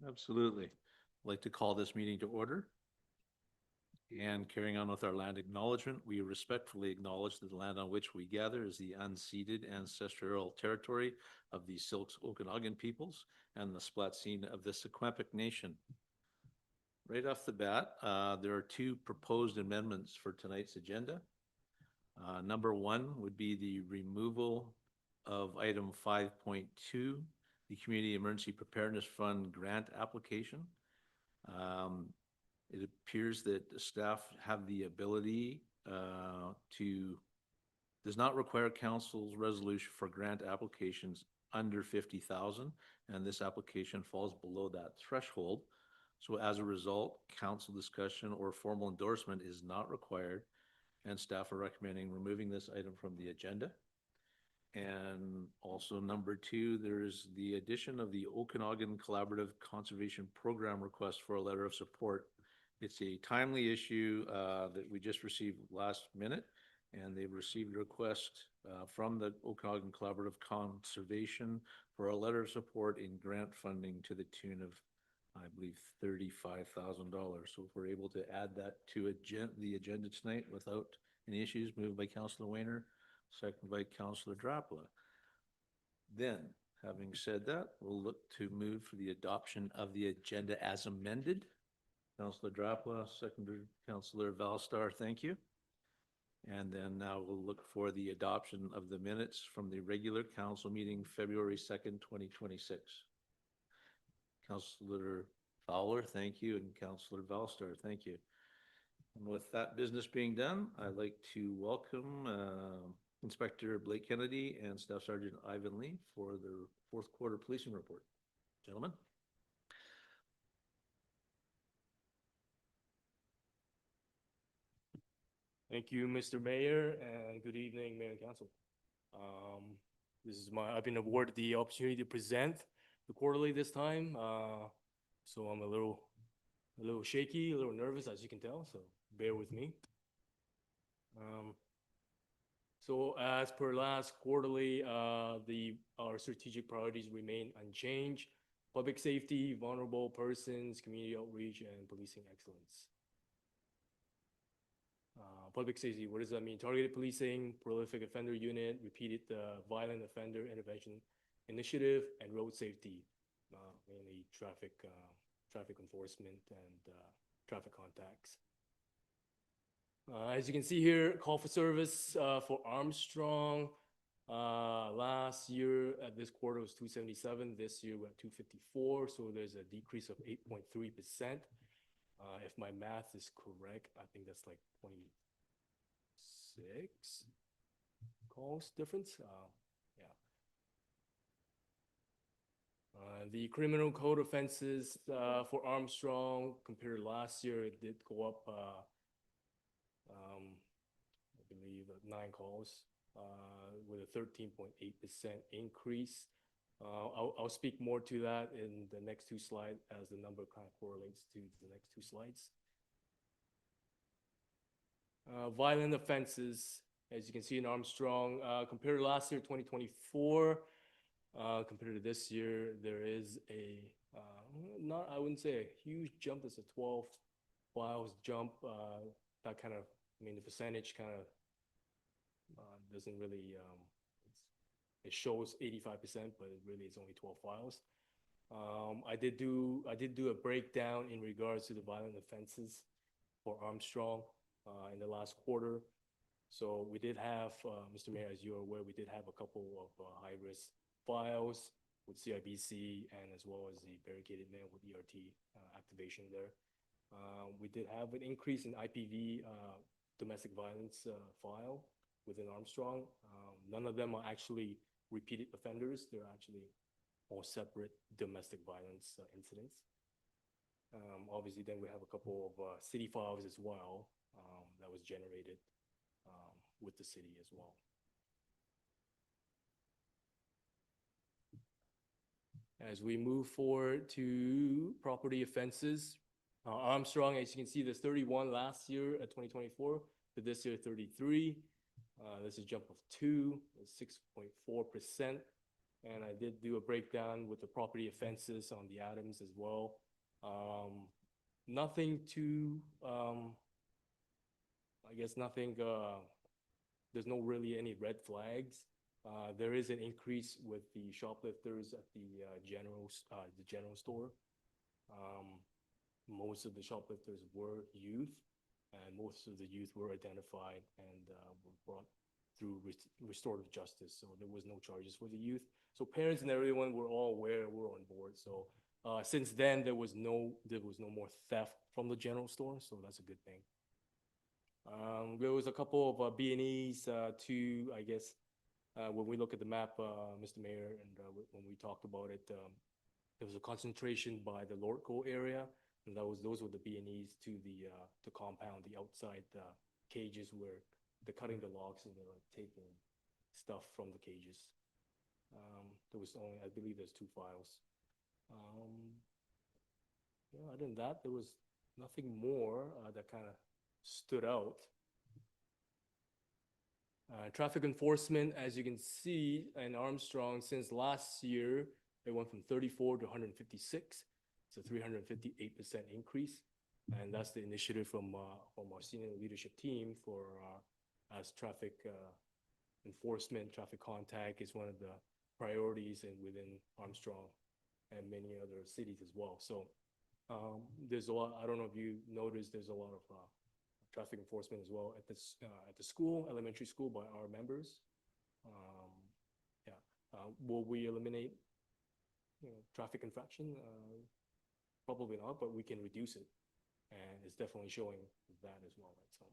Absolutely. I'd like to call this meeting to order. And carrying on with our land acknowledgement, we respectfully acknowledge that the land on which we gather is the unceded ancestral territory of the Silks Okanagan peoples and the Splatsine of the Secwepemc Nation. Right off the bat, there are two proposed amendments for tonight's agenda. Number one would be the removal of item 5.2, the Community Emergency Preparedness Fund grant application. It appears that the staff have the ability does not require council's resolution for grant applications under 50,000, and this application falls below that threshold. So as a result, council discussion or formal endorsement is not required, and staff are recommending removing this item from the agenda. And also number two, there's the addition of the Okanagan Collaborative Conservation Program request for a letter of support. It's a timely issue that we just received last minute, and they've received a request from the Okanagan Collaborative Conservation for a letter of support in grant funding to the tune of, I believe, $35,000. So if we're able to add that to the agenda tonight without any issues, moved by Councillor Wayner, second by Councillor Drapla. Then, having said that, we'll look to move for the adoption of the agenda as amended. Councillor Drapla, seconded Councillor Valstar, thank you. And then now we'll look for the adoption of the minutes from the regular council meeting February 2nd, 2026. Councillor Fowler, thank you, and Councillor Valstar, thank you. And with that business being done, I'd like to welcome Inspector Blake Kennedy and Staff Sergeant Ivan Lee for their fourth quarter policing report. Gentlemen. Thank you, Mr. Mayor, and good evening, Mayor and Council. I've been awarded the opportunity to present the quarterly this time, so I'm a little shaky, a little nervous, as you can tell, so bear with me. So as per last quarterly, our strategic priorities remain unchanged: public safety, vulnerable persons, community outreach, and policing excellence. Public safety, what does that mean? Targeted policing, prolific offender unit, repeated violent offender intervention initiative, and road safety, mainly traffic enforcement and traffic contacts. As you can see here, call for service for Armstrong. Last year at this quarter was 277. This year we're at 254. So there's a decrease of 8.3%. If my math is correct, I think that's like 26 calls difference. The criminal code offenses for Armstrong compared to last year, it did go up, I believe, 9 calls with a 13.8% increase. I'll speak more to that in the next two slides as the number kind of correlates to the next two slides. Violent offenses, as you can see in Armstrong, compared to last year, 2024, compared to this year, there is I wouldn't say a huge jump. It's a 12 files jump. That kind of, the percentage kind of doesn't really, it shows 85%, but it really is only 12 files. I did do a breakdown in regards to the violent offenses for Armstrong in the last quarter. So we did have, Mr. Mayor, as you're aware, we did have a couple of high-risk files with CIBC and as well as the barricaded man with ERT activation there. We did have an increase in IPV domestic violence file within Armstrong. None of them are actually repeated offenders. They're actually all separate domestic violence incidents. Obviously, then we have a couple of city files as well that was generated with the city as well. As we move forward to property offenses, Armstrong, as you can see, there's 31 last year at 2024, to this year 33. This is a jump of 6.4%. And I did do a breakdown with the property offenses on the Adams as well. Nothing too, I guess nothing, there's no really any red flags. There is an increase with the shoplifters at the general store. Most of the shoplifters were youth, and most of the youth were identified and were brought through restorative justice. So there was no charges for the youth. So parents and everyone were all aware, were on board. So since then, there was no more theft from the general store. So that's a good thing. There was a couple of B&Es to, I guess, when we look at the map, Mr. Mayor, and when we talked about it, there was a concentration by the Lordco area, and those were the B&Es to the compound, the outside cages where they're cutting the logs and they're like taking stuff from the cages. There was only, I believe, there's 2 files. Yeah, other than that, there was nothing more that kind of stood out. Traffic enforcement, as you can see in Armstrong, since last year, it went from 34 to 156. It's a 358% increase. And that's the initiative from our senior leadership team for as traffic enforcement, traffic contact is one of the priorities within Armstrong and many other cities as well. So there's a lot, I don't know if you noticed, there's a lot of traffic enforcement as well at the school, elementary school, by our members. Yeah, will we eliminate traffic infraction? Probably not, but we can reduce it, and it's definitely showing that as well. Right? So,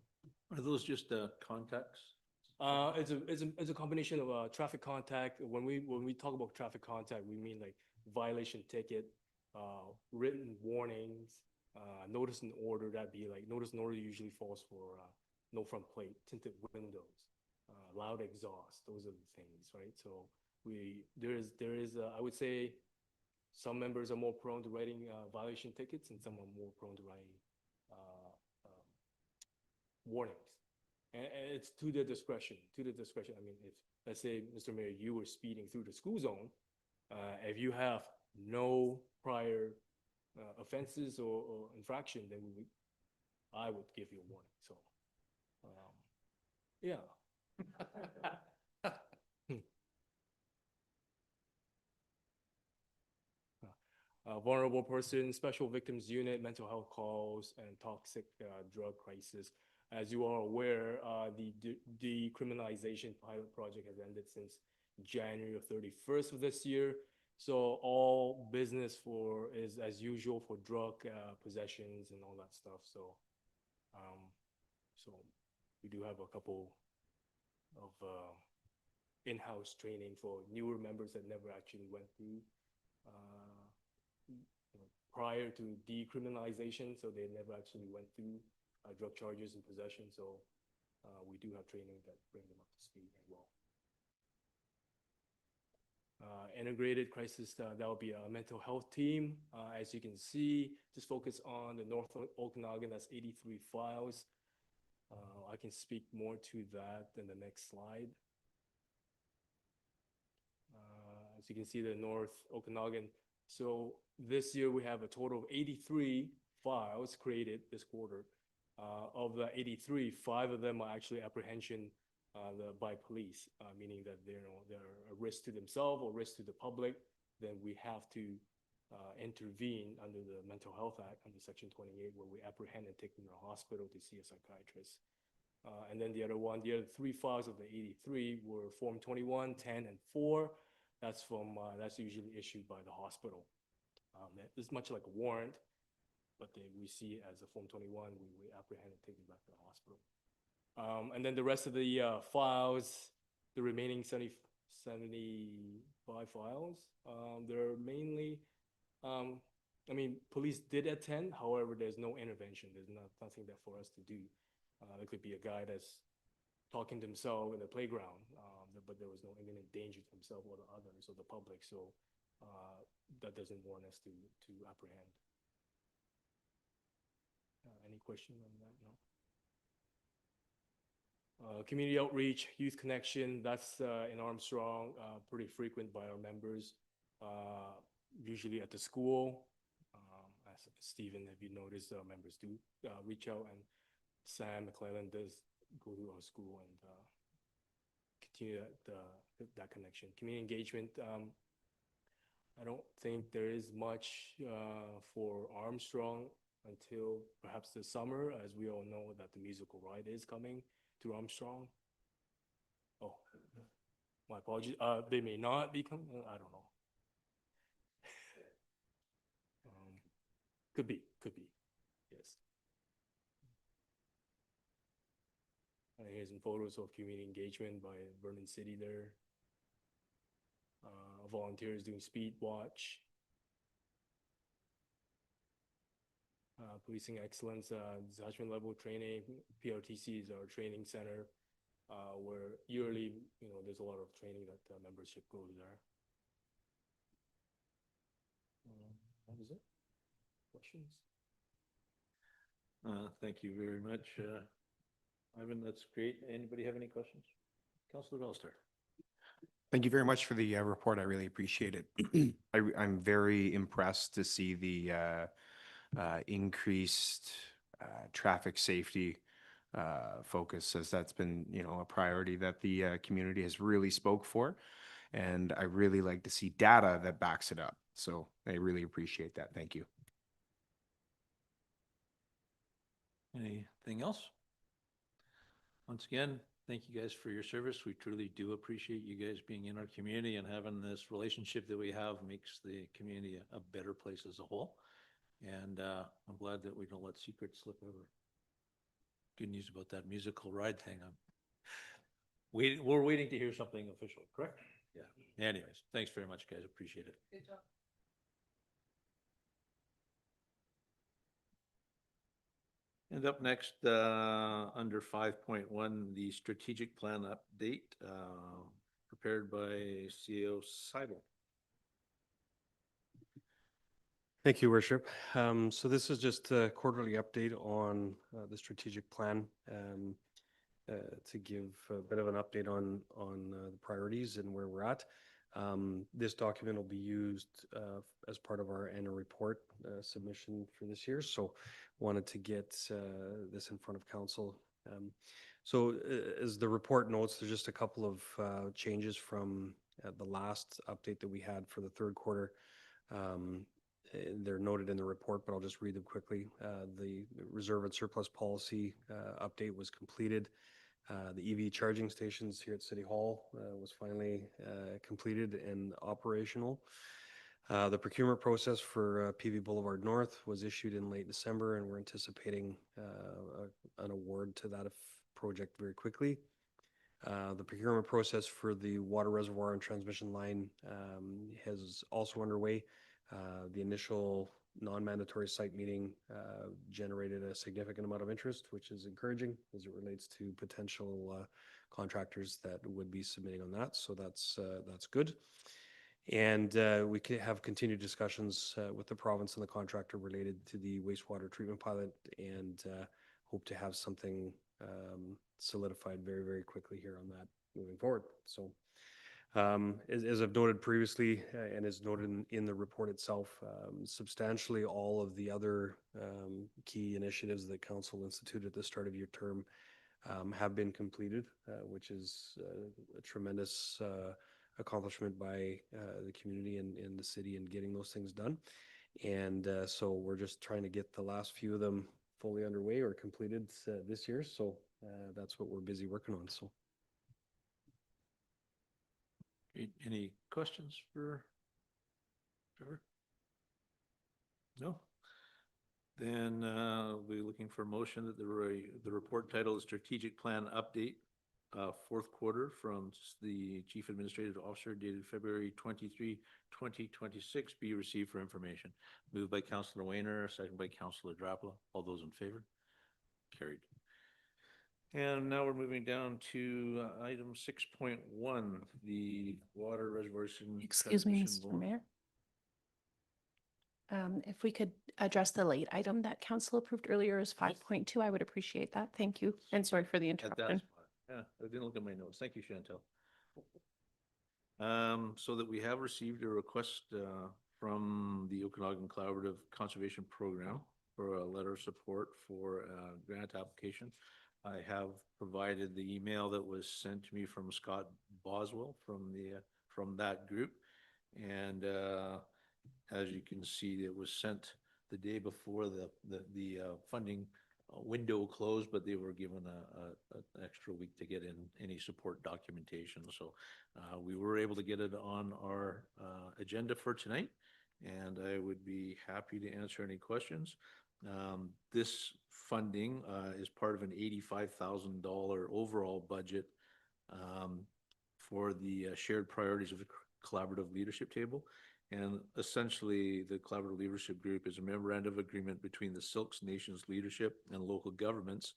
Are those just contacts? It's a combination of traffic contact. When we talk about traffic contact, we mean like violation ticket, written warnings, notice and order. That'd be like notice and order usually falls for no front plate, tinted windows, loud exhaust. Those are the things, right? So there is I would say some members are more prone to writing violation tickets, and some are more prone to writing warnings. And it's to their discretion. To the discretion. I mean, if let's say, Mr. Mayor, you were speeding through the school zone, if you have no prior offenses or infraction, then I would give you a warning. So, yeah. Vulnerable person, special victims unit, mental health calls, and toxic drug crisis. As you are aware, the decriminalization pilot project has ended since January of 31st of this year. So all business is as usual for drug possessions and all that stuff. So, so we do have a couple of in-house training for newer members that never actually went through prior to decriminalization, so they never actually went through drug charges and possession. So we do have training that bring them up to speed as well. Integrated crisis, that will be a mental health team. As you can see, just focus on the North Okanagan, that's 83 files. I can speak more to that in the next slide. As you can see, the North Okanagan. So this year we have a total of 83 files created this quarter. Of the 83, 5 of them are actually apprehension by police, meaning that they're a risk to themselves or risk to the public. Then we have to intervene under the Mental Health Act under Section 28, where we apprehend and take them to the hospital to see a psychiatrist. And then the other 3 files of the 83 were Form 21, 10, and 4. That's usually issued by the hospital. It's much like a warrant, but we see it as a Form 21. We apprehend and take it back to the hospital. And then the rest of the files, the remaining 75 files, they're mainly, I mean, police did attend. However, there's no intervention. There's nothing there for us to do. There could be a guy that's talking to himself in the playground, but there was no imminent danger to himself or the others or the public. So that doesn't warrant us to apprehend. Any question on that? No. Community outreach, youth connection, that's in Armstrong, pretty frequent by our members, usually at the school. As Stephen, have you noticed, our members do reach out, and Sam McClellan does go to our school and continue that connection. Community engagement, I don't think there is much for Armstrong until perhaps the summer, as we all know that the musical ride is coming to Armstrong. Oh, my apologies. They may not be coming. I don't know. Could be. Yes. Here's some photos of community engagement by Vernon City there. Volunteers doing speed watch. Policing excellence, detachment level training. PRTC is our training center, where yearly, there's a lot of training that membership goes there. That is it. Questions? Thank you very much, Ivan. That's great. Anybody have any questions? Councillor Bellstar. Thank you very much for the report. I really appreciate it. I'm very impressed to see the increased traffic safety focus, as that's been, a priority that the community has really spoke for. And I really like to see data that backs it up. So I really appreciate that. Thank you. Anything else? Once again, thank you guys for your service. We truly do appreciate you guys being in our community, and having this relationship that we have makes the community a better place as a whole. And I'm glad that we don't let secrets slip over. Good news about that musical ride thing. We're waiting to hear something official, correct? Yeah. Anyways, thanks very much, guys. Appreciate it. Good job. And up next, under 5.1, the strategic plan update, prepared by CEO Seidel. Thank you, Worship. So this is just a quarterly update on the strategic plan, to give a bit of an update on the priorities and where we're at. This document will be used as part of our annual report submission for this year. So wanted to get this in front of council. So as the report notes, there's just a couple of changes from the last update that we had for the third quarter. They're noted in the report, but I'll just read them quickly. The reserve and surplus policy update was completed. The EV charging stations here at City Hall was finally completed and operational. The procurement process for PV Boulevard North was issued in late December, and we're anticipating an award to that project very quickly. The procurement process for the water reservoir and transmission line is also underway. The initial non-mandatory site meeting generated a significant amount of interest, which is encouraging as it relates to potential contractors that would be submitting on that. So that's good. And we have continued discussions with the province and the contractor related to the wastewater treatment pilot, and hope to have something solidified very, very quickly here on that moving forward. So as I've noted previously, and as noted in the report itself, substantially all of the other key initiatives that council instituted at the start of your term have been completed, which is a tremendous accomplishment by the community and the city in getting those things done. And so we're just trying to get the last few of them fully underway or completed this year. So that's what we're busy working on. So. Any questions for Trevor? No? Then we'll be looking for a motion that the report title is Strategic Plan Update, fourth quarter from the Chief Administrative Officer dated February 23, 2026 be received for information. Moved by Councillor Wayner, second by Councillor Drapla. All those in favor? Carried. And now we're moving down to item 6.1, the water reservoirs. Excuse me, Mr. Mayor. If we could address the late item that council approved earlier as 5.2, I would appreciate that. Thank you. And sorry for the interruption. Yeah, I didn't look at my notes. Thank you, Chantel. So that we have received a request from the Okanagan Collaborative Conservation Program for a letter of support for a grant application. I have provided the email that was sent to me from Scott Boswell from that group. And as you can see, it was sent the day before the funding window closed, but they were given an extra week to get in any support documentation. So we were able to get it on our agenda for tonight, and I would be happy to answer any questions. This funding is part of an $85,000 overall budget for the shared priorities of the collaborative leadership table. And essentially, the Collaborative Leadership Group is a memorandum of agreement between the Silks Nations leadership and local governments.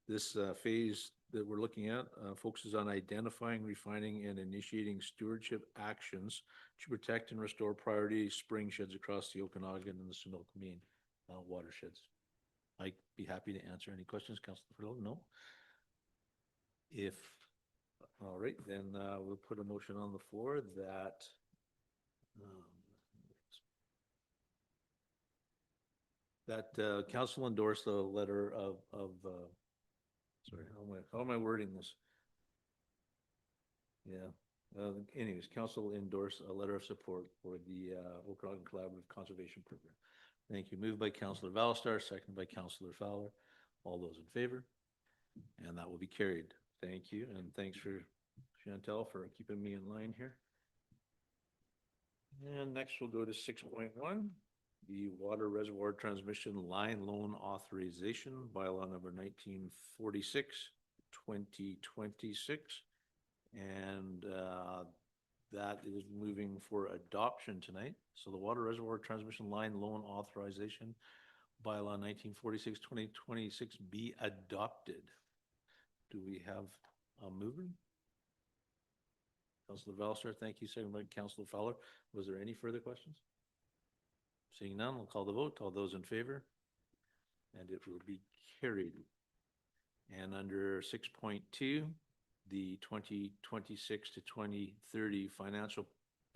This phase that we're looking at focuses on identifying, refining, and initiating stewardship actions to protect and restore priority spring sheds across the Okanagan and the Similkameen watersheds. I'd be happy to answer any questions, Councilor Furlong. No? All right, then we'll put a motion on the floor that council endorse the letter of sorry, how am I wording this? Yeah. Anyways, council endorse a letter of support for the Okanagan Collaborative Conservation Program. Thank you. Moved by Councilor Valstar, seconded by Councilor Fowler. All those in favor? And that will be carried. Thank you, and thanks for Chantel for keeping me in line here. And next we'll go to 6.1, the Water Reservoir Transmission Line Loan Authorization, bylaw number 1946, 2026. And that is moving for adoption tonight. So the Water Reservoir Transmission Line Loan Authorization, bylaw 1946, 2026 be adopted. Do we have a mover? Councilor Valstar, thank you. Second by Councilor Fowler. Was there any further questions? Seeing none, we'll call the vote. All those in favor? And it will be carried. And under 6.2, the 2026 to 2030 financial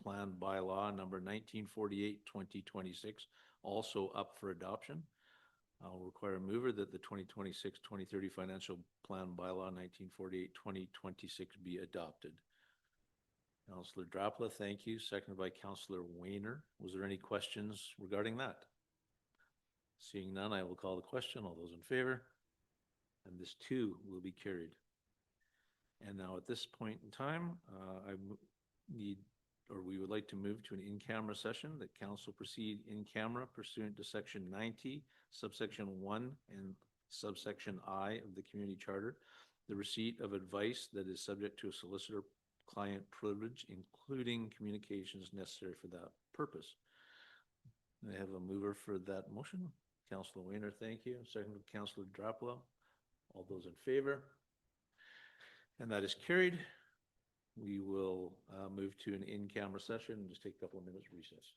plan bylaw number 1948, 2026, also up for adoption. I'll require a mover that the 2026-2030 financial plan bylaw 1948, 2026 be adopted. Councilor Drapla, thank you. Seconded by Councilor Wayner. Was there any questions regarding that? Seeing none, I will call the question. All those in favor? And this too will be carried. And now at this point in time, we would like to move to an in-camera session that council proceed in camera pursuant to section 90, subsection 1 and subsection I of the community charter, the receipt of advice that is subject to a solicitor client privilege, including communications necessary for that purpose. I have a mover for that motion. Councilor Wayner, thank you. Second, Councilor Drapla. All those in favor? And that is carried. We will move to an in-camera session and just take a couple of minutes recess.